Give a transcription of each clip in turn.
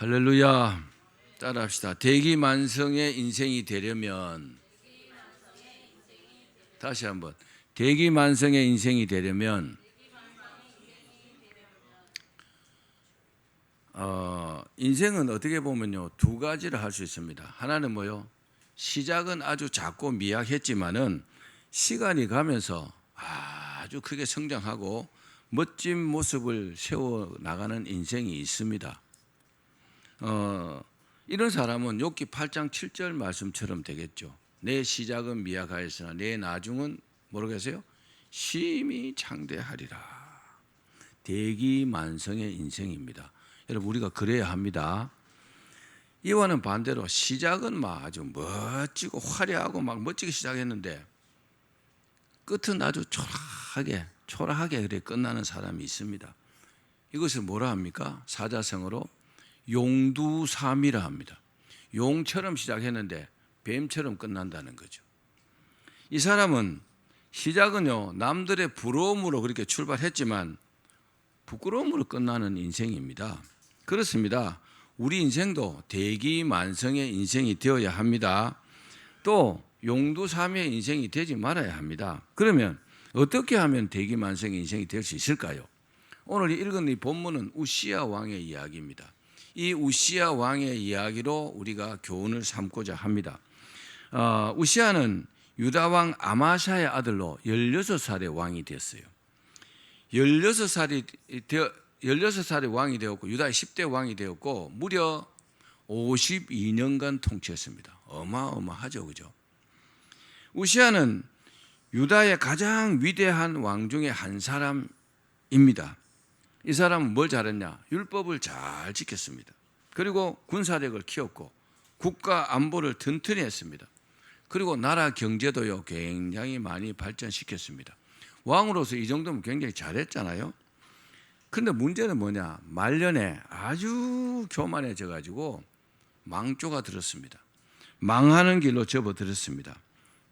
할렐루야. 따라합시다. 대기만성의 인생이 되려면, 다시 한번, 대기만성의 인생이 되려면 인생은 어떻게 보면요, 두 가지를 할 수 있습니다. 하나는 뭐요? 시작은 아주 작고 미약했지만은 시간이 가면서 아주 크게 성장하고 멋진 모습을 세워 나가는 인생이 있습니다. 이런 사람은 욥기 8장 7절 말씀처럼 되겠죠. 내 시작은 미약하였으나 내 나중은 모르겠어요? 심히 창대하리라. 대기만성의 인생입니다. 여러분, 우리가 그래야 합니다. 이와는 반대로 시작은 막 아주 멋지고 화려하고 막 멋지게 시작했는데 끝은 아주 초라하게 그래 끝나는 사람이 있습니다. 이것을 뭐라 합니까? 사자성어로 용두삼이라 합니다. 용처럼 시작했는데 뱀처럼 끝난다는 거죠. 이 사람은 시작은요, 남들의 부러움으로 그렇게 출발했지만 부끄러움으로 끝나는 인생입니다. 그렇습니다. 우리 인생도 대기만성의 인생이 되어야 합니다. 또 용두삼의 인생이 되지 말아야 합니다. 그러면 어떻게 하면 대기만성의 인생이 될 수 있을까요? 오늘 읽은 이 본문은 우시야 왕의 이야기입니다. 이 우시야 왕의 이야기로 우리가 교훈을 삼고자 합니다. 우시야는 유다 왕 아마샤의 아들로 16살의 왕이 되었어요. 16살의 왕이 되었고 유다의 10대 왕이 되었고 무려 52년간 통치했습니다. 어마어마하죠, 그죠? 우시야는 유다의 가장 위대한 왕 중에 한 사람입니다. 이 사람은 뭘 잘했냐? 율법을 잘 지켰습니다. 그리고 군사력을 키웠고 국가 안보를 튼튼히 했습니다. 그리고 나라 경제도요 굉장히 많이 발전시켰습니다. 왕으로서 이 정도면 굉장히 잘했잖아요. 근데 문제는 뭐냐? 말년에 아주 교만해져 가지고 망조가 들었습니다. 망하는 길로 접어들었습니다.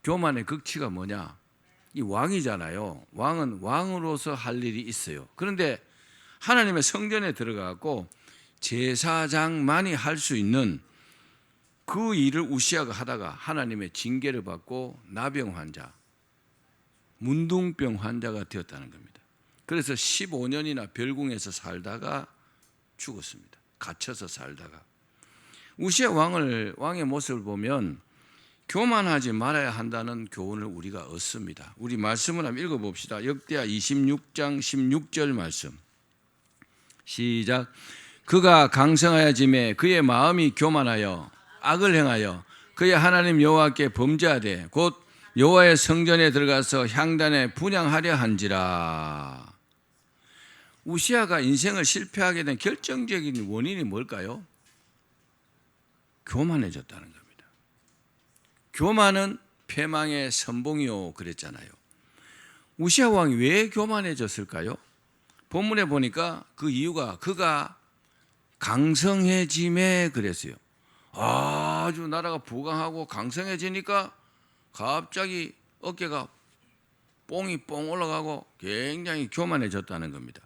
교만의 극치가 뭐냐? 이 왕이잖아요. 왕은 왕으로서 할 일이 있어요. 그런데 하나님의 성전에 들어가고 제사장만이 할 수 있는 그 일을 우시야가 하다가 하나님의 징계를 받고 나병 환자, 문둥병 환자가 되었다는 겁니다. 그래서 15년이나 별궁에서 살다가 죽었습니다. 갇혀서 살다가. 우시야 왕의 모습을 보면 교만하지 말아야 한다는 교훈을 우리가 얻습니다. 우리 말씀을 한번 읽어봅시다. 역대하 26장 16절 말씀. 시작. 그가 강성하여짐에 그의 마음이 교만하여 악을 행하여 그의 하나님 여호와께 범죄하되 곧 여호와의 성전에 들어가서 향단에 분향하려 한지라. 우시야가 인생을 실패하게 된 결정적인 원인이 뭘까요? 교만해졌다는 겁니다. 교만은 패망의 선봉이요 그랬잖아요. 우시야 왕이 왜 교만해졌을까요? 본문에 보니까 그 이유가 그가 강성해짐에 그랬어요. 아주 나라가 부강하고 강성해지니까 갑자기 어깨가 뽕이 뽕 올라가고 굉장히 교만해졌다는 겁니다.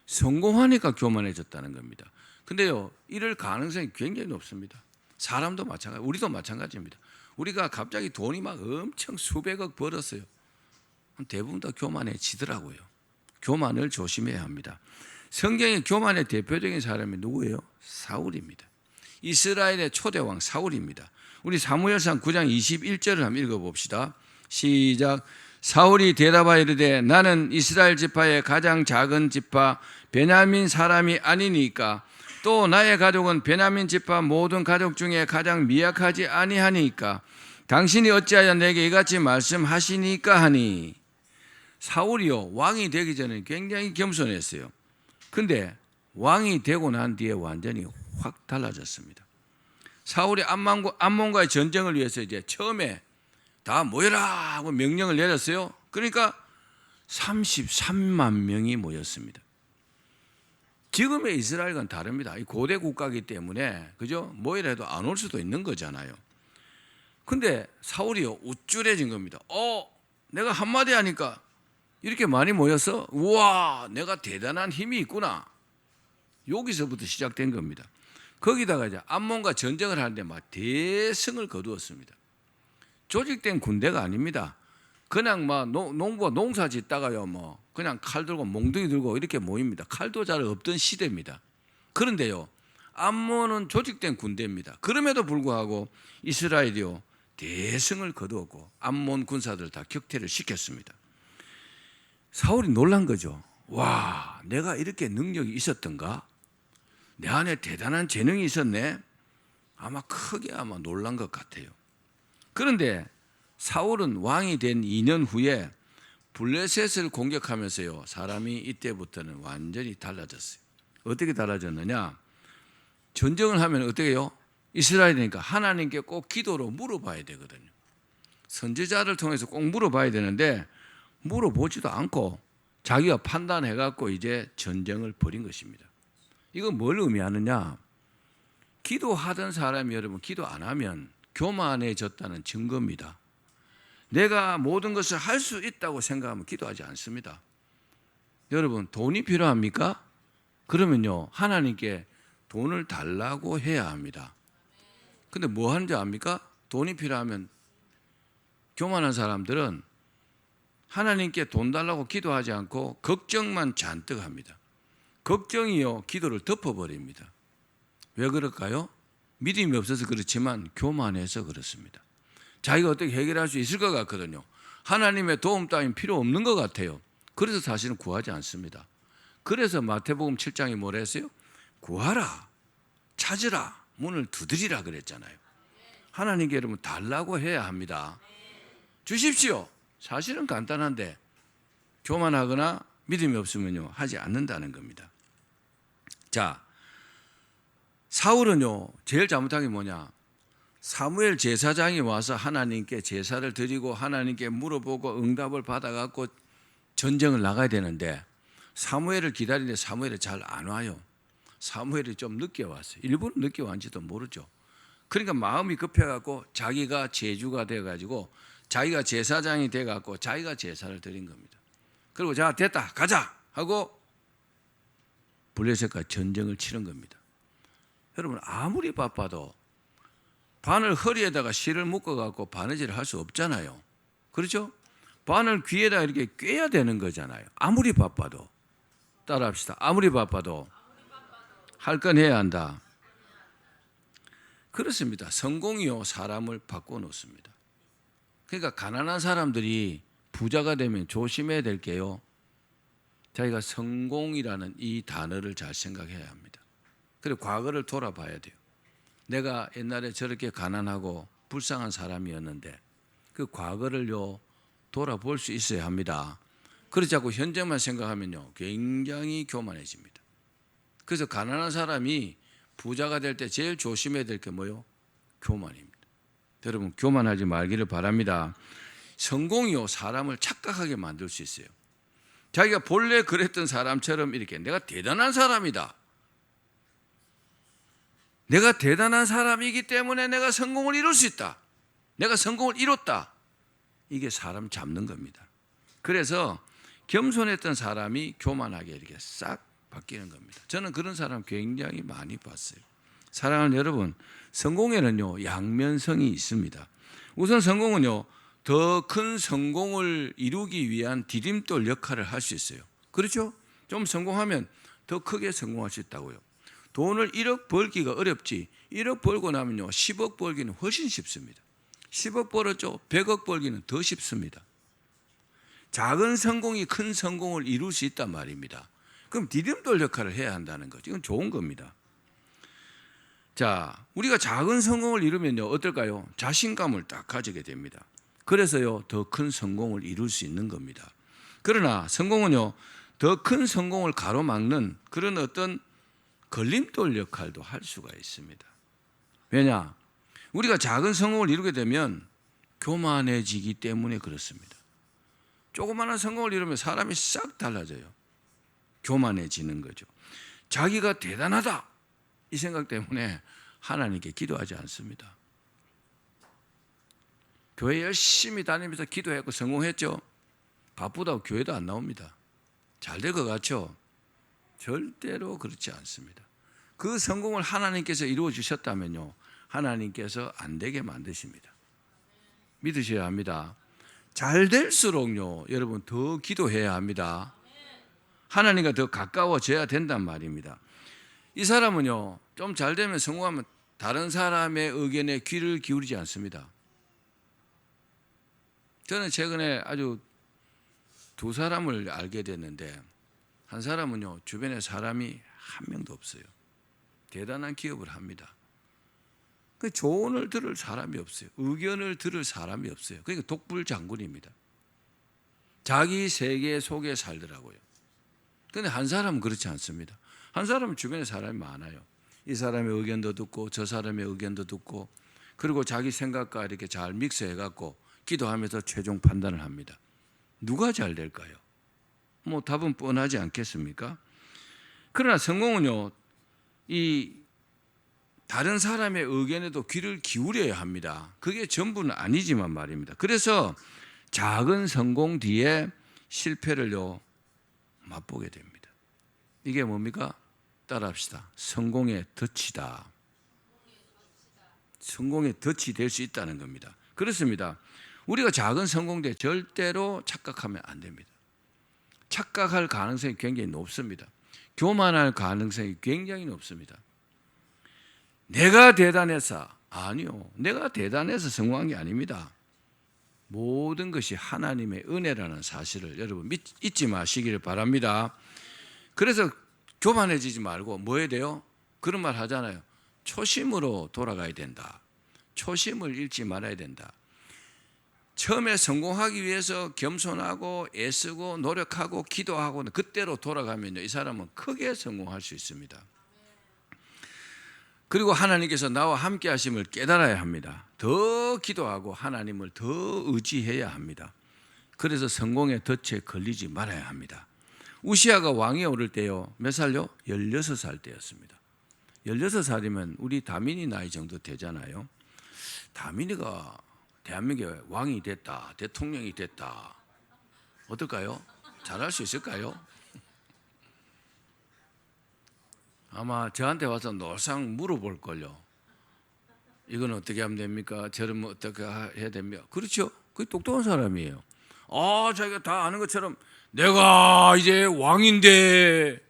성공하니까 교만해졌다는 겁니다. 근데요, 이럴 가능성이 굉장히 높습니다. 사람도 마찬가지, 우리도 마찬가지입니다. 우리가 갑자기 돈이 막 엄청 수백억 벌었어요. 대부분 다 교만해지더라고요. 교만을 조심해야 합니다. 성경의 교만의 대표적인 사람이 누구예요? 사울입니다. 이스라엘의 초대왕 사울입니다. 우리 사무엘상 9장 21절을 한번 읽어봅시다. 시작. 사울이 대답하여 이르되 나는 이스라엘 지파의 가장 작은 지파 베냐민 사람이 아니니까 또 나의 가족은 베냐민 지파 모든 가족 중에 가장 미약하지 아니하니까 당신이 어찌하여 내게 이같이 말씀하시니까 하니. 사울이요 왕이 되기 전에 굉장히 겸손했어요. 근데 왕이 되고 난 뒤에 완전히 확 달라졌습니다. 사울이 암몬과의 전쟁을 위해서 이제 처음에 다 모여라 하고 명령을 내렸어요. 그러니까 33만 명이 모였습니다. 지금의 이스라엘과는 다릅니다. 고대 국가이기 때문에 그죠? 모이라 해도 안 올 수도 있는 거잖아요. 근데 사울이요 우쭐해진 겁니다. 내가 한마디 하니까 이렇게 많이 모여서 우와 내가 대단한 힘이 있구나. 여기서부터 시작된 겁니다. 거기다가 이제 암몬과 전쟁을 하는데 막 대승을 거두었습니다. 조직된 군대가 아닙니다. 그냥 막 농부가 농사 짓다가요, 뭐 그냥 칼 들고 몽둥이 들고 이렇게 모입니다. 칼도 잘 없던 시대입니다. 그런데요, 암몬은 조직된 군대입니다. 그럼에도 불구하고 이스라엘이요 대승을 거두었고 암몬 군사들 다 격퇴를 시켰습니다. 사울이 놀란 거죠. 와, 내가 이렇게 능력이 있었던가? 내 안에 대단한 재능이 있었네. 아마 크게 놀란 것 같아요. 그런데 사울은 왕이 된 2년 후에 블레셋을 공격하면서요, 사람이 이때부터는 완전히 달라졌어요. 어떻게 달라졌느냐? 전쟁을 하면 어떻게 해요? 이스라엘이니까 하나님께 꼭 기도로 물어봐야 되거든요. 선지자를 통해서 꼭 물어봐야 되는데 물어보지도 않고 자기가 판단해갖고 이제 전쟁을 벌인 것입니다. 이건 뭘 의미하느냐? 기도하던 사람이 여러분 기도 안 하면 교만해졌다는 증거입니다. 내가 모든 것을 할 수 있다고 생각하면 기도하지 않습니다. 여러분 돈이 필요합니까? 그러면요 하나님께 돈을 달라고 해야 합니다. 근데 뭐 하는지 압니까? 돈이 필요하면 교만한 사람들은 하나님께 돈 달라고 기도하지 않고 걱정만 잔뜩 합니다. 걱정이요 기도를 덮어버립니다. 왜 그럴까요? 믿음이 없어서 그렇지만 교만해서 그렇습니다. 자기가 어떻게 해결할 수 있을 것 같거든요. 하나님의 도움 따윈 필요 없는 것 같아요. 그래서 사실은 구하지 않습니다. 그래서 마태복음 7장이 뭐라 했어요? 구하라, 찾으라, 문을 두드리라 그랬잖아요. 하나님께 여러분 달라고 해야 합니다. 주십시오. 사실은 간단한데 교만하거나 믿음이 없으면요 하지 않는다는 겁니다. 자, 사울은요 제일 잘못한 게 뭐냐? 사무엘 제사장이 와서 하나님께 제사를 드리고 하나님께 물어보고 응답을 받아갖고 전쟁을 나가야 되는데 사무엘을 기다리는데 사무엘이 잘 안 와요. 사무엘이 좀 늦게 왔어요. 일부러 늦게 왔는지도 모르죠. 그러니까 마음이 급해갖고 자기가 제주가 돼가지고 자기가 제사장이 돼갖고 자기가 제사를 드린 겁니다. 그리고 자 됐다 가자 하고 블레셋과 전쟁을 치른 겁니다. 여러분 아무리 바빠도 바늘 허리에다가 실을 묶어갖고 바느질을 할 수 없잖아요. 그렇죠? 바늘 귀에다 이렇게 꿰야 되는 거잖아요. 아무리 바빠도. 따라합시다. 아무리 바빠도 할 건 해야 한다. 그렇습니다. 성공이요 사람을 바꿔놓습니다. 그러니까 가난한 사람들이 부자가 되면 조심해야 될 게요, 자기가 성공이라는 이 단어를 잘 생각해야 합니다. 그리고 과거를 돌아봐야 돼요. 내가 옛날에 저렇게 가난하고 불쌍한 사람이었는데 그 과거를요 돌아볼 수 있어야 합니다. 그렇지 않고 현재만 생각하면요 굉장히 교만해집니다. 그래서 가난한 사람이 부자가 될 때 제일 조심해야 될 게 뭐요? 교만입니다. 여러분 교만하지 말기를 바랍니다. 성공이요 사람을 착각하게 만들 수 있어요. 자기가 본래 그랬던 사람처럼 이렇게 내가 대단한 사람이다, 내가 대단한 사람이기 때문에 내가 성공을 이룰 수 있다, 내가 성공을 이뤘다, 이게 사람 잡는 겁니다. 그래서 겸손했던 사람이 교만하게 이렇게 싹 바뀌는 겁니다. 저는 그런 사람 굉장히 많이 봤어요. 사랑하는 여러분, 성공에는요 양면성이 있습니다. 우선 성공은요 더 큰 성공을 이루기 위한 디딤돌 역할을 할 수 있어요. 그렇죠? 좀 성공하면 더 크게 성공할 수 있다고요. 돈을 1억 벌기가 어렵지 1억 벌고 나면요 10억 벌기는 훨씬 쉽습니다. 10억 벌었죠 100억 벌기는 더 쉽습니다. 작은 성공이 큰 성공을 이룰 수 있단 말입니다. 그럼 디딤돌 역할을 해야 한다는 거죠. 이건 좋은 겁니다. 자, 우리가 작은 성공을 이루면요 어떨까요? 자신감을 딱 가지게 됩니다. 그래서요 더 큰 성공을 이룰 수 있는 겁니다. 그러나 성공은요 더 큰 성공을 가로막는 그런 어떤 걸림돌 역할도 할 수가 있습니다. 왜냐? 우리가 작은 성공을 이루게 되면 교만해지기 때문에 그렇습니다. 조그마한 성공을 이루면 사람이 싹 달라져요. 교만해지는 거죠. 자기가 대단하다 이 생각 때문에 하나님께 기도하지 않습니다. 교회 열심히 다니면서 기도했고 성공했죠. 바쁘다고 교회도 안 나옵니다. 잘 될 것 같죠? 절대로 그렇지 않습니다. 그 성공을 하나님께서 이루어 주셨다면요, 하나님께서 안 되게 만드십니다. 믿으셔야 합니다. 잘 될수록요, 여러분 더 기도해야 합니다. 하나님과 더 가까워져야 된단 말입니다. 이 사람은요, 좀 잘 되면 성공하면 다른 사람의 의견에 귀를 기울이지 않습니다. 저는 최근에 아주 두 사람을 알게 됐는데, 한 사람은요, 주변에 사람이 한 명도 없어요. 대단한 기업을 합니다. 그 조언을 들을 사람이 없어요. 의견을 들을 사람이 없어요. 그러니까 독불장군입니다. 자기 세계 속에 살더라고요. 그런데 한 사람은 그렇지 않습니다. 한 사람은 주변에 사람이 많아요. 이 사람의 의견도 듣고 저 사람의 의견도 듣고, 그리고 자기 생각과 이렇게 잘 믹스해갖고 기도하면서 최종 판단을 합니다. 누가 잘 될까요? 뭐 답은 뻔하지 않겠습니까? 그러나 성공은요, 이 다른 사람의 의견에도 귀를 기울여야 합니다. 그게 전부는 아니지만 말입니다. 그래서 작은 성공 뒤에 실패를요, 맛보게 됩니다. 이게 뭡니까? 따라합시다. 성공의 덫이다. 성공의 덫이 될 수 있다는 겁니다. 그렇습니다. 우리가 작은 성공 뒤에 절대로 착각하면 안 됩니다. 착각할 가능성이 굉장히 높습니다. 교만할 가능성이 굉장히 높습니다. 내가 대단해서, 아니요, 내가 대단해서 성공한 게 아닙니다. 모든 것이 하나님의 은혜라는 사실을 여러분 잊지 마시기를 바랍니다. 그래서 교만해지지 말고 뭐 해야 돼요? 그런 말 하잖아요. 초심으로 돌아가야 된다. 초심을 잃지 말아야 된다. 처음에 성공하기 위해서 겸손하고 애쓰고 노력하고 기도하고 그때로 돌아가면요, 이 사람은 크게 성공할 수 있습니다. 그리고 하나님께서 나와 함께 하심을 깨달아야 합니다. 더 기도하고 하나님을 더 의지해야 합니다. 그래서 성공의 덫에 걸리지 말아야 합니다. 우시아가 왕에 오를 때요, 몇 살요? 16살 때였습니다. 16살이면 우리 다민이 나이 정도 되잖아요. 다민이가 대한민국의 왕이 됐다, 대통령이 됐다, 어떨까요? 잘할 수 있을까요? 아마 저한테 와서 노상 물어볼걸요. 이건 어떻게 하면 됩니까? 저러면 어떻게 해야 됩니까? 그렇죠? 그게 똑똑한 사람이에요. 자기가 다 아는 것처럼 내가 이제 왕인데,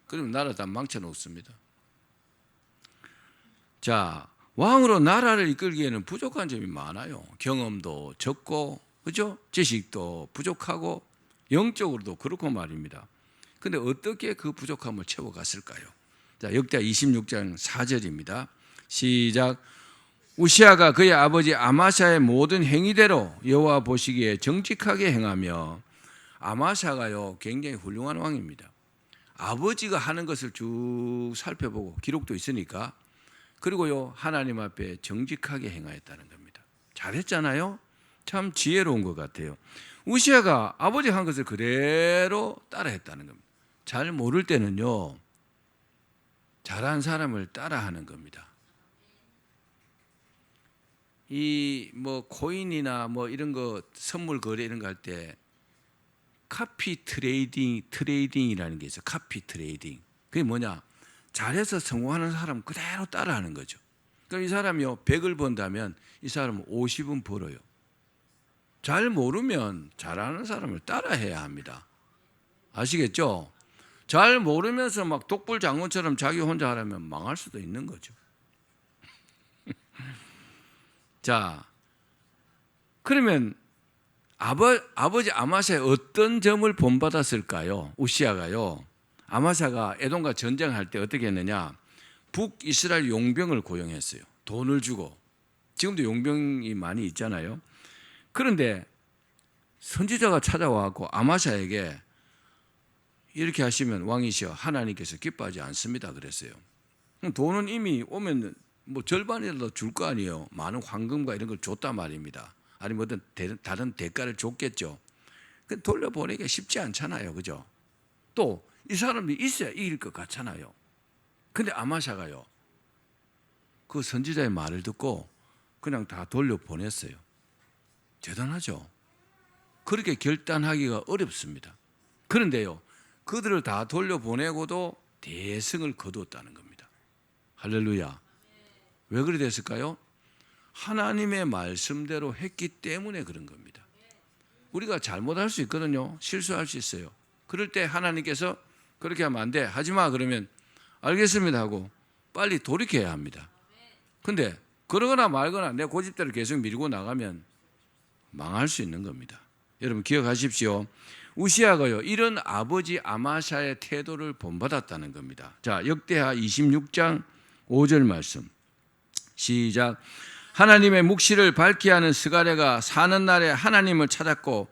그러면 나라 다 망쳐놓습니다. 자, 왕으로 나라를 이끌기에는 부족한 점이 많아요. 경험도 적고, 그죠? 지식도 부족하고, 영적으로도 그렇고 말입니다. 그런데 어떻게 그 부족함을 채워갔을까요? 자, 역대 26장 4절입니다. 시작. 우시아가 그의 아버지 아마샤의 모든 행위대로 여호와 보시기에 정직하게 행하며, 아마샤가요, 굉장히 훌륭한 왕입니다. 아버지가 하는 것을 쭉 살펴보고 기록도 있으니까, 그리고요, 하나님 앞에 정직하게 행하였다는 겁니다. 잘했잖아요. 참 지혜로운 것 같아요. 우시아가 아버지 한 것을 그대로 따라했다는 겁니다. 잘 모를 때는요, 잘한 사람을 따라하는 겁니다. 이 뭐 코인이나 뭐 이런 거 선물 거래 이런 거 할 때 카피 트레이딩이라는 게 있어요. 카피 트레이딩. 그게 뭐냐? 잘해서 성공하는 사람 그대로 따라하는 거죠. 그럼 이 사람이요, 100을 번다면 이 사람은 50은 벌어요. 잘 모르면 잘하는 사람을 따라해야 합니다. 아시겠죠? 잘 모르면서 막 독불장군처럼 자기 혼자 하려면 망할 수도 있는 거죠. 자, 그러면 아버지 아마샤의 어떤 점을 본받았을까요? 우시아가요, 아마샤가 에돔과 전쟁할 때 어떻게 했느냐? 북이스라엘 용병을 고용했어요. 돈을 주고. 지금도 용병이 많이 있잖아요. 그런데 선지자가 찾아와서 아마샤에게 이렇게 하시면 왕이시여 하나님께서 기뻐하지 않습니다 그랬어요. 돈은 이미 오면 뭐 절반이라도 줄 거 아니에요. 많은 황금과 이런 걸 줬단 말입니다. 아니면 어떤 다른 대가를 줬겠죠. 돌려보내기가 쉽지 않잖아요. 그죠? 또 이 사람이 있어야 이길 것 같잖아요. 근데 아마샤가요, 그 선지자의 말을 듣고 그냥 다 돌려보냈어요. 대단하죠? 그렇게 결단하기가 어렵습니다. 그런데요, 그들을 다 돌려보내고도 대승을 거두었다는 겁니다. 할렐루야. 왜 그래 됐을까요? 하나님의 말씀대로 했기 때문에 그런 겁니다. 우리가 잘못할 수 있거든요. 실수할 수 있어요. 그럴 때 하나님께서 그렇게 하면 안 돼, 하지마 그러면 알겠습니다 하고 빨리 돌이켜야 합니다. 근데 그러거나 말거나 내 고집대로 계속 밀고 나가면 망할 수 있는 겁니다. 여러분 기억하십시오. 우시아가요 이런 아버지 아마샤의 태도를 본받았다는 겁니다. 자, 역대하 26장 5절 말씀 시작. 하나님의 묵시를 밝히 하는 스가랴가 사는 날에 하나님을 찾았고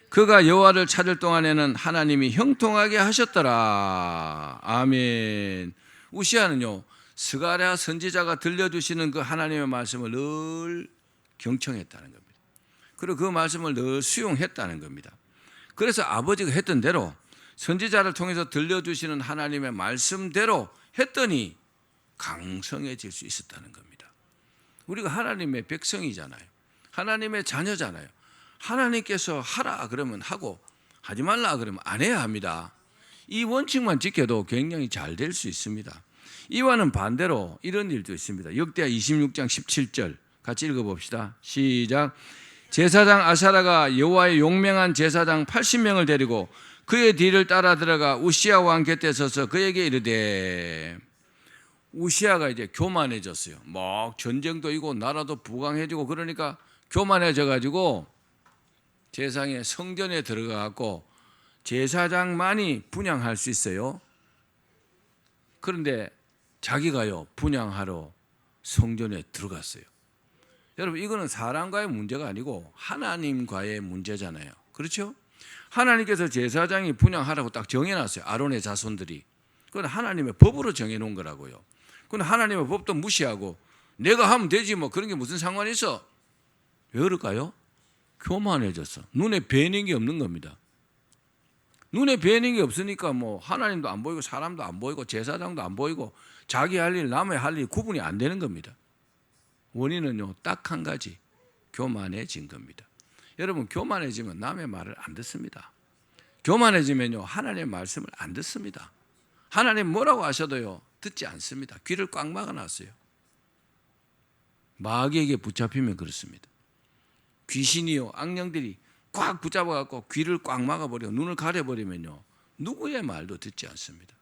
그가 여호와를 찾을 동안에는 하나님이 형통하게 하셨더라. 아멘. 우시아는요 스가랴 선지자가 들려주시는 그 하나님의 말씀을 늘 경청했다는 겁니다. 그리고 그 말씀을 늘 수용했다는 겁니다. 그래서 아버지가 했던 대로 선지자를 통해서 들려주시는 하나님의 말씀대로 했더니 강성해질 수 있었다는 겁니다. 우리가 하나님의 백성이잖아요. 하나님의 자녀잖아요. 하나님께서 하라 그러면 하고 하지 말라 그러면 안 해야 합니다. 이 원칙만 지켜도 굉장히 잘 될 수 있습니다. 이와는 반대로 이런 일도 있습니다. 역대하 26장 17절 같이 읽어봅시다. 시작. 제사장 아사라가 여호와의 용맹한 제사장 80명을 데리고 그의 뒤를 따라 들어가 우시아 왕 곁에 서서 그에게 이르되, 우시아가 이제 교만해졌어요. 막 전쟁도 이고 나라도 부강해지고 그러니까 교만해져 가지고 제사장의 성전에 들어가고 제사장만이 분향할 수 있어요. 그런데 자기가요 분향하러 성전에 들어갔어요. 여러분 이거는 사람과의 문제가 아니고 하나님과의 문제잖아요. 그렇죠? 하나님께서 제사장이 분향하라고 딱 정해놨어요. 아론의 자손들이. 그건 하나님의 법으로 정해놓은 거라고요. 그건 하나님의 법도 무시하고 내가 하면 되지 뭐 그런 게 무슨 상관이 있어? 왜 그럴까요? 교만해졌어. 눈에 뵈는 게 없는 겁니다. 눈에 뵈는 게 없으니까 뭐 하나님도 안 보이고 사람도 안 보이고 제사장도 안 보이고 자기 할 일 남의 할 일 구분이 안 되는 겁니다. 원인은요 딱 한 가지, 교만해진 겁니다. 여러분 교만해지면 남의 말을 안 듣습니다. 교만해지면요 하나님의 말씀을 안 듣습니다. 하나님 뭐라고 하셔도요 듣지 않습니다. 귀를 꽉 막아놨어요. 마귀에게 붙잡히면 그렇습니다. 귀신이요 악령들이 꽉 붙잡아갖고 귀를 꽉 막아버리고 눈을 가려버리면요 누구의 말도 듣지 않습니다.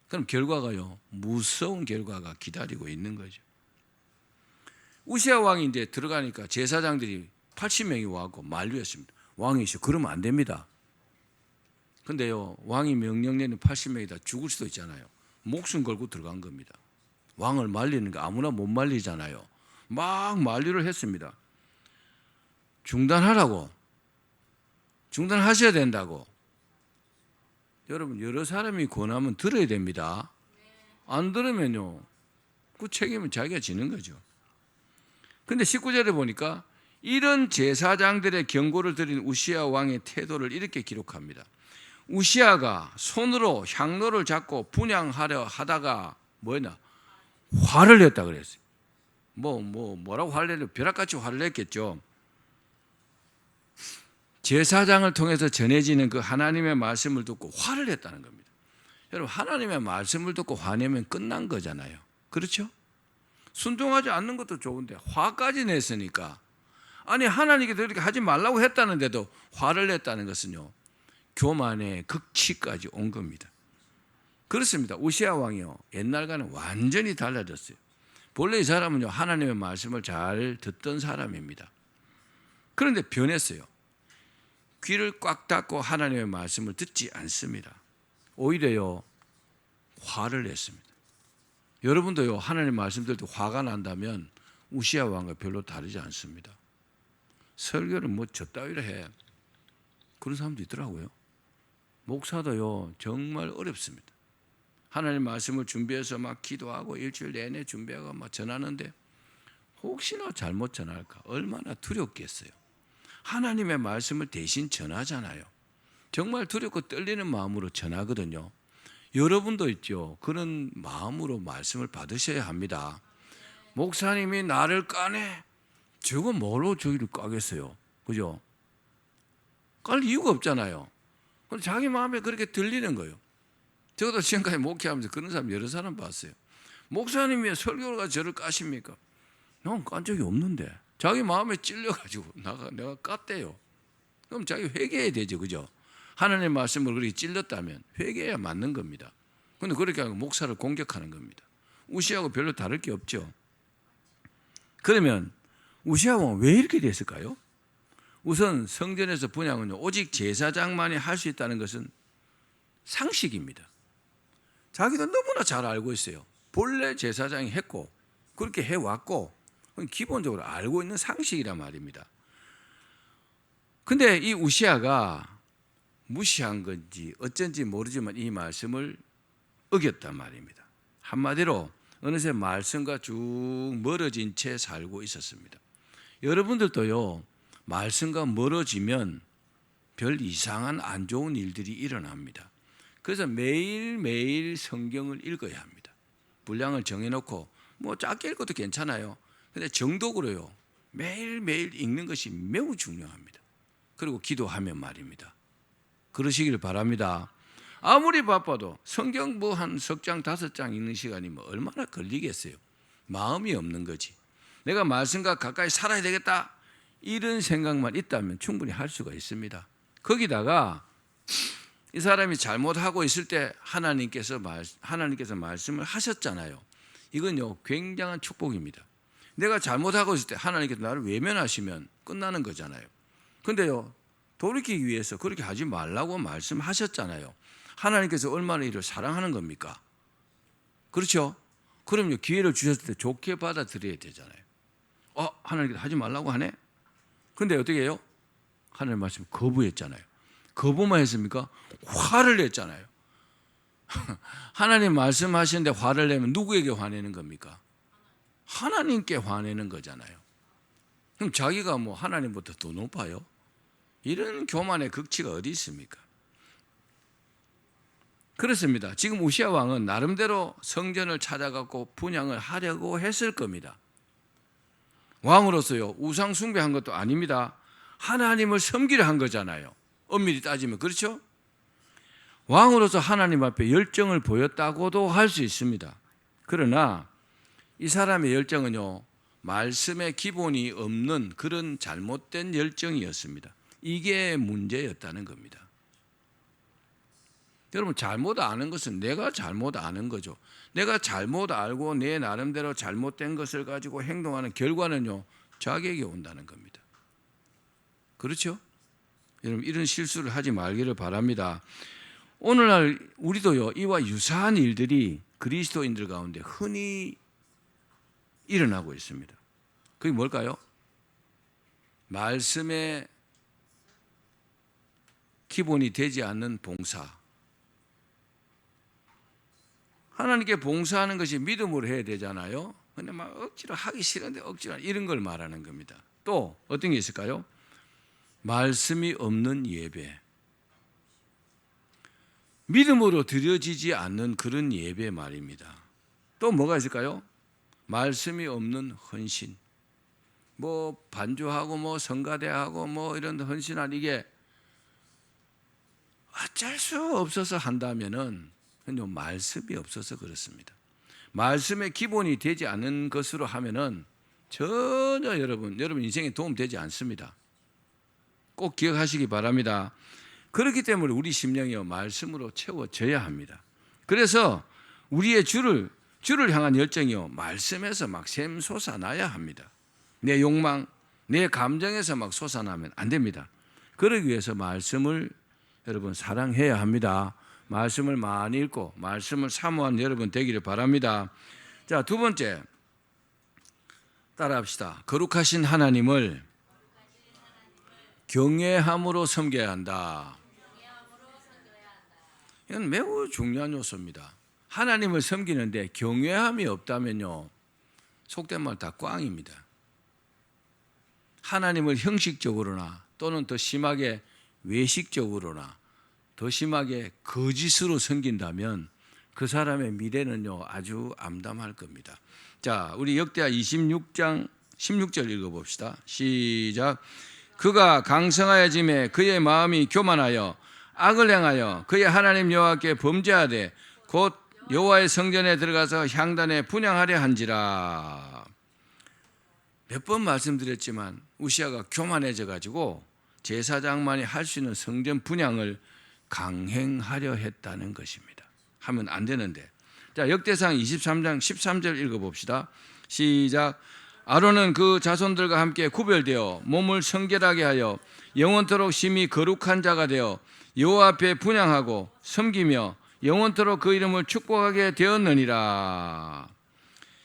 그럼 결과가요 무서운 결과가 기다리고 있는 거죠. 우시아 왕이 이제 들어가니까 제사장들이 80명이 와갖고 만류했습니다. 왕이시여 그러면 안 됩니다. 근데요 왕이 명령 내는 80명이 다 죽을 수도 있잖아요. 목숨 걸고 들어간 겁니다. 왕을 말리는 거 아무나 못 말리잖아요. 막 만류를 했습니다. 중단하라고, 중단하셔야 된다고. 여러분 여러 사람이 권하면 들어야 됩니다. 안 들으면요 그 책임은 자기가 지는 거죠. 근데 19절에 보니까 이런 제사장들의 경고를 들은 우시아 왕의 태도를 이렇게 기록합니다. 우시아가 손으로 향로를 잡고 분향하려 하다가 뭐냐 화를 냈다 그랬어요. 뭐라고 화를 내려? 벼락같이 화를 냈겠죠. 제사장을 통해서 전해지는 그 하나님의 말씀을 듣고 화를 냈다는 겁니다. 여러분 하나님의 말씀을 듣고 화내면 끝난 거잖아요. 그렇죠? 순종하지 않는 것도 좋은데 화까지 냈으니까, 아니 하나님께서 이렇게 하지 말라고 했다는데도 화를 냈다는 것은요 교만의 극치까지 온 겁니다. 그렇습니다. 우시아 왕이요 옛날과는 완전히 달라졌어요. 본래 이 사람은요 하나님의 말씀을 잘 듣던 사람입니다. 그런데 변했어요. 귀를 꽉 닫고 하나님의 말씀을 듣지 않습니다. 오히려요 화를 냈습니다. 여러분도요 하나님 말씀 들을 때 화가 난다면 우시아 왕과 별로 다르지 않습니다. 설교를 뭐 저 따위로 해, 그런 사람도 있더라고요. 목사도요 정말 어렵습니다. 하나님 말씀을 준비해서 막 기도하고 일주일 내내 준비하고 막 전하는데 혹시나 잘못 전할까 얼마나 두렵겠어요. 하나님의 말씀을 대신 전하잖아요. 정말 두렵고 떨리는 마음으로 전하거든요. 여러분도 있죠. 그런 마음으로 말씀을 받으셔야 합니다. 목사님이 나를 까네. 저거 뭐로 저기를 까겠어요. 그죠? 깔 이유가 없잖아요. 근데 자기 마음에 그렇게 들리는 거예요. 저도 지금까지 목회하면서 그런 사람 여러 사람 봤어요. 목사님이 왜 설교가 저를 까십니까? 난 깐 적이 없는데. 자기 마음에 찔려가지고 내가 깠대요. 그럼 자기 회개해야 되죠, 그죠? 하나님의 말씀을 그렇게 찔렸다면 회개해야 맞는 겁니다. 그런데 그렇게 하고 목사를 공격하는 겁니다. 우시아하고 별로 다를 게 없죠. 그러면 우시아 왕은 왜 이렇게 됐을까요? 우선 성전에서 분향은 오직 제사장만이 할 수 있다는 것은 상식입니다. 자기도 너무나 잘 알고 있어요. 본래 제사장이 했고 그렇게 해왔고 기본적으로 알고 있는 상식이란 말입니다. 근데 이 우시아가 무시한 건지 어쩐지 모르지만 이 말씀을 어겼단 말입니다. 한마디로 어느새 말씀과 쭉 멀어진 채 살고 있었습니다. 여러분들도요, 말씀과 멀어지면 별 이상한 안 좋은 일들이 일어납니다. 그래서 매일매일 성경을 읽어야 합니다. 분량을 정해놓고 뭐 짧게 읽어도 괜찮아요. 근데 정독으로요, 매일매일 읽는 것이 매우 중요합니다. 그리고 기도하면 말입니다. 그러시길 바랍니다. 아무리 바빠도 성경 뭐 한 석 장, 5장 읽는 시간이 뭐 얼마나 걸리겠어요. 마음이 없는 거지. 내가 말씀과 가까이 살아야 되겠다, 이런 생각만 있다면 충분히 할 수가 있습니다. 거기다가 이 사람이 잘못하고 있을 때 하나님께서 말씀을 하셨잖아요. 이건요, 굉장한 축복입니다. 내가 잘못하고 있을 때 하나님께서 나를 외면하시면 끝나는 거잖아요. 근데요, 돌이키기 위해서 그렇게 하지 말라고 말씀하셨잖아요. 하나님께서 얼마나 이를 사랑하는 겁니까? 그렇죠? 그럼요, 기회를 주셨을 때 좋게 받아들여야 되잖아요. 하나님께서 하지 말라고 하네? 근데 어떻게 해요? 하나님 말씀 거부했잖아요. 거부만 했습니까? 화를 냈잖아요. 하나님 말씀하시는데 화를 내면 누구에게 화내는 겁니까? 하나님께 화내는 거잖아요. 그럼 자기가 뭐 하나님보다 더 높아요? 이런 교만의 극치가 어디 있습니까? 그렇습니다. 지금 우시아 왕은 나름대로 성전을 찾아가고 분향을 하려고 했을 겁니다. 왕으로서요, 우상 숭배한 것도 아닙니다. 하나님을 섬기려 한 거잖아요. 엄밀히 따지면 그렇죠? 왕으로서 하나님 앞에 열정을 보였다고도 할 수 있습니다. 그러나 이 사람의 열정은요, 말씀의 기본이 없는 그런 잘못된 열정이었습니다. 이게 문제였다는 겁니다. 여러분, 잘못 아는 것은 내가 잘못 아는 거죠. 내가 잘못 알고 내 나름대로 잘못된 것을 가지고 행동하는 결과는요, 자기에게 온다는 겁니다. 그렇죠? 여러분, 이런 실수를 하지 말기를 바랍니다. 오늘날 우리도요, 이와 유사한 일들이 그리스도인들 가운데 흔히 일어나고 있습니다. 그게 뭘까요? 말씀의 기본이 되지 않는 봉사. 하나님께 봉사하는 것이 믿음으로 해야 되잖아요. 근데 막 억지로 하기 싫은데 억지로 이런 걸 말하는 겁니다. 또 어떤 게 있을까요? 말씀이 없는 예배. 믿음으로 드려지지 않는 그런 예배 말입니다. 또 뭐가 있을까요? 말씀이 없는 헌신. 뭐 반주하고 뭐 성가대하고 뭐 이런 헌신한 이게 어쩔 수 없어서 한다면은 그냥 말씀이 없어서 그렇습니다. 말씀의 기본이 되지 않는 것으로 하면은 전혀 여러분 인생에 도움 되지 않습니다. 꼭 기억하시기 바랍니다. 그렇기 때문에 우리 심령이요, 말씀으로 채워져야 합니다. 그래서 우리의 주를 향한 열정이요, 말씀에서 막 샘솟아나야 합니다. 내 욕망, 내 감정에서 막 솟아나면 안 됩니다. 그러기 위해서 말씀을 여러분 사랑해야 합니다. 말씀을 많이 읽고 말씀을 사모하는 여러분 되기를 바랍니다. 자, 두 번째, 따라합시다. 거룩하신 하나님을 경외함으로 섬겨야 한다. 이건 매우 중요한 요소입니다. 하나님을 섬기는데 경외함이 없다면요, 속된 말 다 꽝입니다. 하나님을 형식적으로나 또는 더 심하게 외식적으로나 더 심하게 거짓으로 섬긴다면 그 사람의 미래는요, 아주 암담할 겁니다. 자, 우리 역대하 26장 16절 읽어봅시다. 시작. 그가 강성하여짐에 그의 마음이 교만하여 악을 행하여 그의 하나님 여호와께 범죄하되 곧 여호와의 성전에 들어가서 향단에 분향하려 한지라. 몇 번 말씀드렸지만 우시아가 교만해져 가지고 제사장만이 할 수 있는 성전 분향을 강행하려 했다는 것입니다. 하면 안 되는데. 자, 역대상 23장 13절 읽어봅시다. 시작. 아론은 그 자손들과 함께 구별되어 몸을 성결하게 하여 영원토록 심히 거룩한 자가 되어 여호와 앞에 분향하고 섬기며 영원토록 그 이름을 축복하게 되었느니라.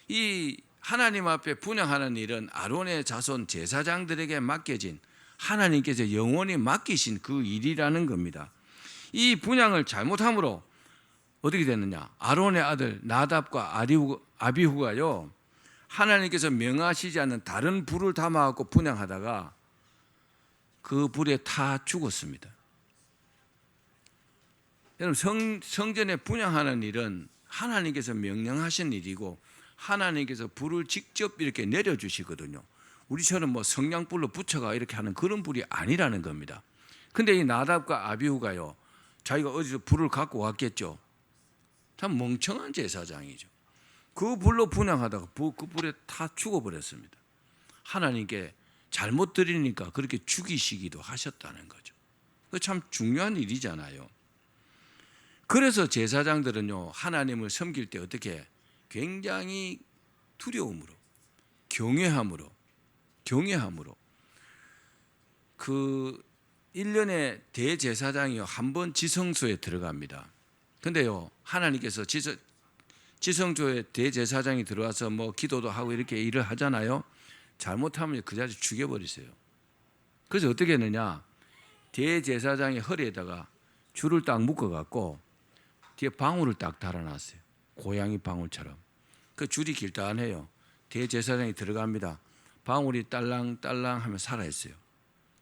이 하나님 앞에 분향하는 일은 아론의 자손 제사장들에게 맡겨진, 하나님께서 영원히 맡기신 그 일이라는 겁니다. 이 분향을 잘못함으로 어떻게 됐느냐? 아론의 아들 나답과 아비후가요, 하나님께서 명하시지 않는 다른 불을 담아갖고 분향하다가 그 불에 타 죽었습니다. 여러분, 성전에 분향하는 일은 하나님께서 명령하신 일이고 하나님께서 불을 직접 이렇게 내려주시거든요. 우리처럼 뭐 성냥불로 붙여가 이렇게 하는 그런 불이 아니라는 겁니다. 근데 이 나답과 아비후가요, 자기가 어디서 불을 갖고 왔겠죠. 참 멍청한 제사장이죠. 그 불로 분향하다가 그 불에 타 죽어버렸습니다. 하나님께 잘못 드리니까 그렇게 죽이시기도 하셨다는 거죠. 그 참 중요한 일이잖아요. 그래서 제사장들은요, 하나님을 섬길 때 어떻게 굉장히 두려움으로, 경외함으로 그 1년에 대제사장이요 한 번 지성소에 들어갑니다. 근데요, 하나님께서 지성소에 대제사장이 들어와서 뭐 기도도 하고 이렇게 일을 하잖아요. 잘못하면 그 자리 죽여버리세요. 그래서 어떻게 했느냐? 대제사장의 허리에다가 줄을 딱 묶어갖고 뒤에 방울을 딱 달아놨어요. 고양이 방울처럼. 그 줄이 길다해요. 대제사장이 들어갑니다. 방울이 딸랑딸랑 하면 살아있어요.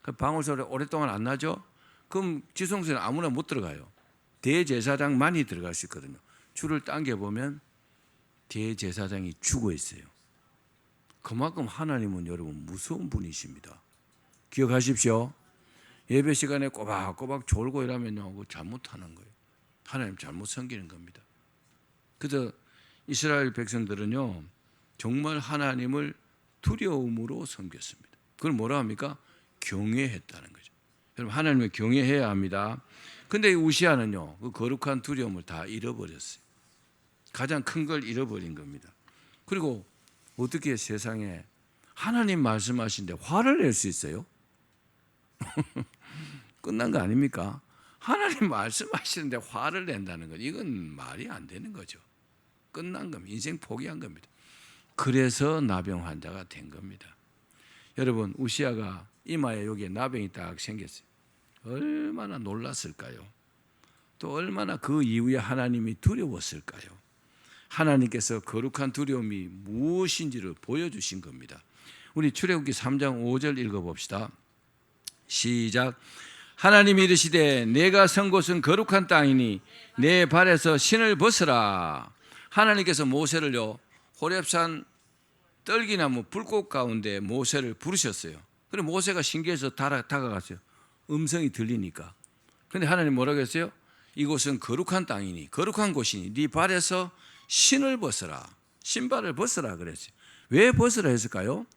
그 방울 소리 오랫동안 안 나죠? 그럼 지성소에는 아무나 못 들어가요. 대제사장만이 들어갈 수 있거든요. 줄을 당겨보면 대제사장이 죽어 있어요. 그만큼 하나님은 여러분 무서운 분이십니다. 기억하십시오. 예배 시간에 꼬박꼬박 졸고 이러면요, 그거 잘못하는 거예요. 하나님 잘못 섬기는 겁니다. 그래서 이스라엘 백성들은요, 정말 하나님을 두려움으로 섬겼습니다. 그걸 뭐라 합니까? 경외했다는 거죠. 여러분, 하나님을 경외해야 합니다. 근데 우시아는요, 그 거룩한 두려움을 다 잃어버렸어요. 가장 큰 걸 잃어버린 겁니다. 그리고 어떻게 세상에 하나님 말씀하신데 화를 낼 수 있어요? 끝난 거 아닙니까? 하나님 말씀하시는데 화를 낸다는 건 이건 말이 안 되는 거죠. 끝난 겁니다. 인생 포기한 겁니다. 그래서 나병 환자가 된 겁니다. 여러분, 우시아가 이마에 여기에 나병이 딱 생겼어요. 얼마나 놀랐을까요? 또 얼마나 그 이후에 하나님이 두려웠을까요? 하나님께서 거룩한 두려움이 무엇인지를 보여주신 겁니다. 우리 출애굽기 3장 5절 읽어봅시다. 시작. 하나님이 이르시되 내가 선 곳은 거룩한 땅이니 내 발에서 신을 벗으라. 하나님께서 모세를요, 호렙산 떨기나무 불꽃 가운데 모세를 부르셨어요. 그래 모세가 신기해서 다가갔어요. 음성이 들리니까. 근데 하나님 뭐라고 했어요? 이곳은 거룩한 땅이니, 거룩한 곳이니 네 발에서 신을 벗어라. 신발을 벗어라 그랬어요. 왜 벗으라 했을까요?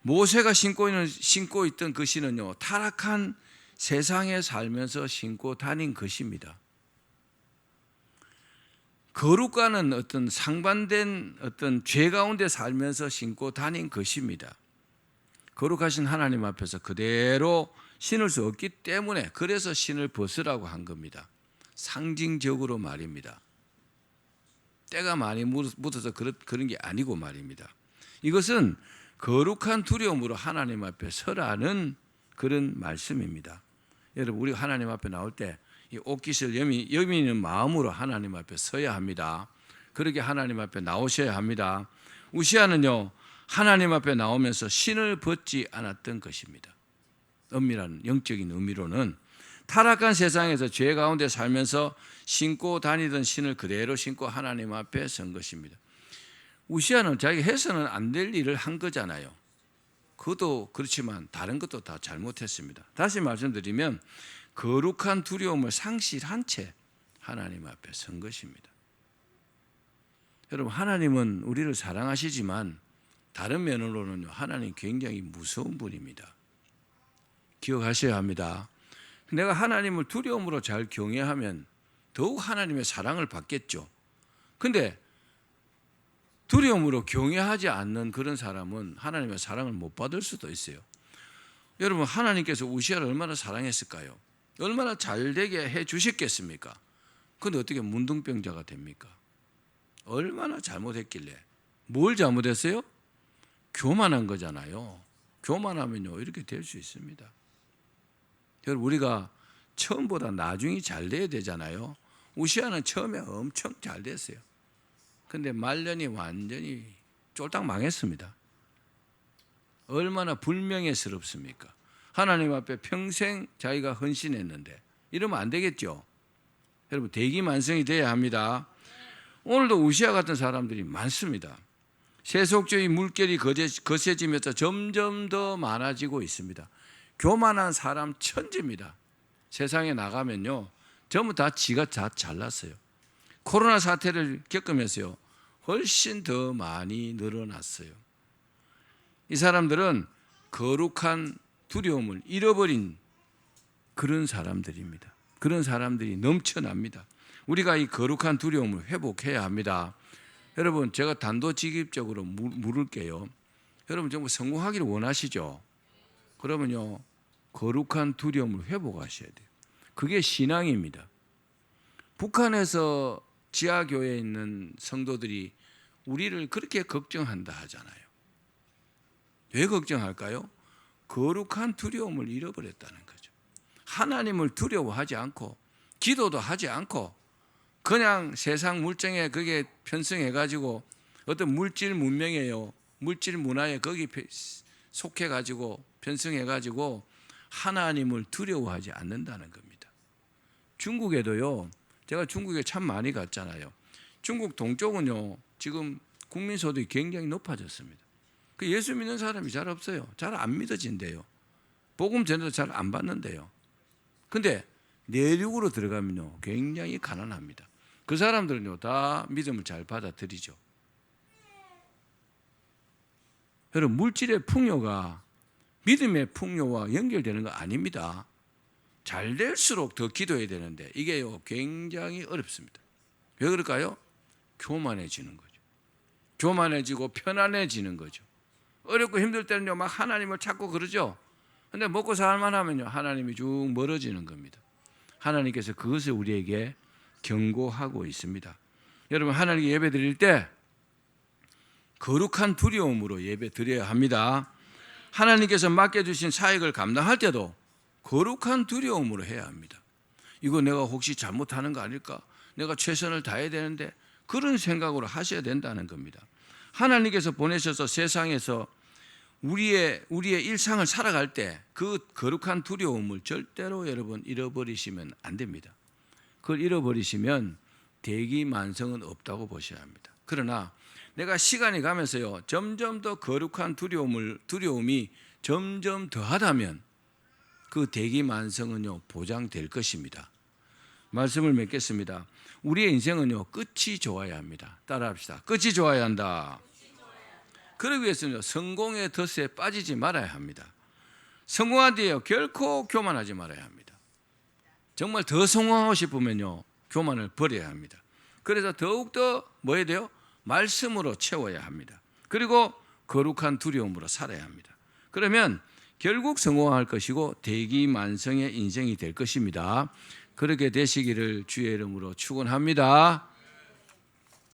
모세가 신고 있던 그 신은요, 타락한 세상에 살면서 신고 다닌 것입니다. 거룩과는 어떤 상반된 어떤 죄 가운데 살면서 신고 다닌 것입니다. 거룩하신 하나님 앞에서 그대로 신을 수 없기 때문에 그래서 신을 벗으라고 한 겁니다. 상징적으로 말입니다. 때가 많이 묻어서 그런 게 아니고 말입니다. 이것은 거룩한 두려움으로 하나님 앞에 서라는 그런 말씀입니다. 여러분, 우리가 하나님 앞에 나올 때 이 옷깃을 여미는 마음으로 하나님 앞에 서야 합니다. 그렇게 하나님 앞에 나오셔야 합니다. 우시아는요, 하나님 앞에 나오면서 신을 벗지 않았던 것입니다. 엄밀한 영적인 의미로는 타락한 세상에서 죄 가운데 살면서 신고 다니던 신을 그대로 신고 하나님 앞에 선 것입니다. 우시아는 자기가 해서는 안 될 일을 한 거잖아요. 그것도 그렇지만 다른 것도 다 잘못했습니다. 다시 말씀드리면 거룩한 두려움을 상실한 채 하나님 앞에 선 것입니다. 여러분, 하나님은 우리를 사랑하시지만 다른 면으로는 하나님 굉장히 무서운 분입니다. 기억하셔야 합니다. 내가 하나님을 두려움으로 잘 경외하면 더욱 하나님의 사랑을 받겠죠. 근데 두려움으로 경외하지 않는 그런 사람은 하나님의 사랑을 못 받을 수도 있어요. 여러분, 하나님께서 우시아를 얼마나 사랑했을까요? 얼마나 잘되게 해 주셨겠습니까? 근데 어떻게 문둥병자가 됩니까? 얼마나 잘못했길래. 뭘 잘못했어요? 교만한 거잖아요. 교만하면요 이렇게 될 수 있습니다. 여러분, 우리가 처음보다 나중이 잘 돼야 되잖아요. 우시아는 처음에 엄청 잘 됐어요. 근데 말년이 완전히 쫄딱 망했습니다. 얼마나 불명예스럽습니까? 하나님 앞에 평생 자기가 헌신했는데 이러면 안 되겠죠. 여러분, 대기만성이 돼야 합니다. 오늘도 우시아 같은 사람들이 많습니다. 세속주의 물결이 거세지면서 점점 더 많아지고 있습니다. 교만한 사람 천지입니다. 세상에 나가면요 전부 다 지가 다 잘났어요. 코로나 사태를 겪으면서요 훨씬 더 많이 늘어났어요. 이 사람들은 거룩한 두려움을 잃어버린 그런 사람들입니다. 그런 사람들이 넘쳐납니다. 우리가 이 거룩한 두려움을 회복해야 합니다. 여러분, 제가 단도직입적으로 물을게요. 여러분, 정말 성공하기를 원하시죠? 그러면요 거룩한 두려움을 회복하셔야 돼요. 그게 신앙입니다. 북한에서 지하교회에 있는 성도들이 우리를 그렇게 걱정한다 하잖아요. 왜 걱정할까요? 거룩한 두려움을 잃어버렸다는 거죠. 하나님을 두려워하지 않고 기도도 하지 않고 그냥 세상 물정에 그게 편승해가지고 어떤 물질 문명이에요. 물질 문화에 거기 속해가지고 편승해가지고 하나님을 두려워하지 않는다는 겁니다. 중국에도요, 제가 중국에 참 많이 갔잖아요. 중국 동쪽은요 지금 국민소득이 굉장히 높아졌습니다. 그 예수 믿는 사람이 잘 없어요. 잘 안 믿어진대요. 복음 전해도 잘 안 받는데요. 근데 내륙으로 들어가면요 굉장히 가난합니다. 그 사람들은요 다 믿음을 잘 받아들이죠. 여러분, 물질의 풍요가 믿음의 풍요와 연결되는 거 아닙니다. 잘 될수록 더 기도해야 되는데 이게요 굉장히 어렵습니다. 왜 그럴까요? 교만해지는 거죠. 교만해지고 편안해지는 거죠. 어렵고 힘들 때는요 막 하나님을 찾고 그러죠. 근데 먹고 살만 하면요 하나님이 쭉 멀어지는 겁니다. 하나님께서 그것을 우리에게 경고하고 있습니다. 여러분, 하나님께 예배 드릴 때 거룩한 두려움으로 예배 드려야 합니다. 하나님께서 맡겨주신 사역을 감당할 때도 거룩한 두려움으로 해야 합니다. 이거 내가 혹시 잘못하는 거 아닐까? 내가 최선을 다해야 되는데 그런 생각으로 하셔야 된다는 겁니다. 하나님께서 보내셔서 세상에서 우리의 일상을 살아갈 때 그 거룩한 두려움을 절대로 여러분 잃어버리시면 안 됩니다. 그걸 잃어버리시면 대기만성은 없다고 보셔야 합니다. 그러나 내가 시간이 가면서요 점점 더 거룩한 두려움이 점점 더하다면 그 대기만성은요 보장될 것입니다. 말씀을 맺겠습니다. 우리의 인생은요 끝이 좋아야 합니다. 따라합시다. 끝이 좋아야 한다. 그러기 위해서는 성공의 덫에 빠지지 말아야 합니다. 성공한 뒤에 결코 교만하지 말아야 합니다. 정말 더 성공하고 싶으면요 교만을 버려야 합니다. 그래서 더욱더 뭐 해야 돼요? 말씀으로 채워야 합니다. 그리고 거룩한 두려움으로 살아야 합니다. 그러면 결국 성공할 것이고 대기만성의 인생이 될 것입니다. 그렇게 되시기를 주의 이름으로 축원합니다.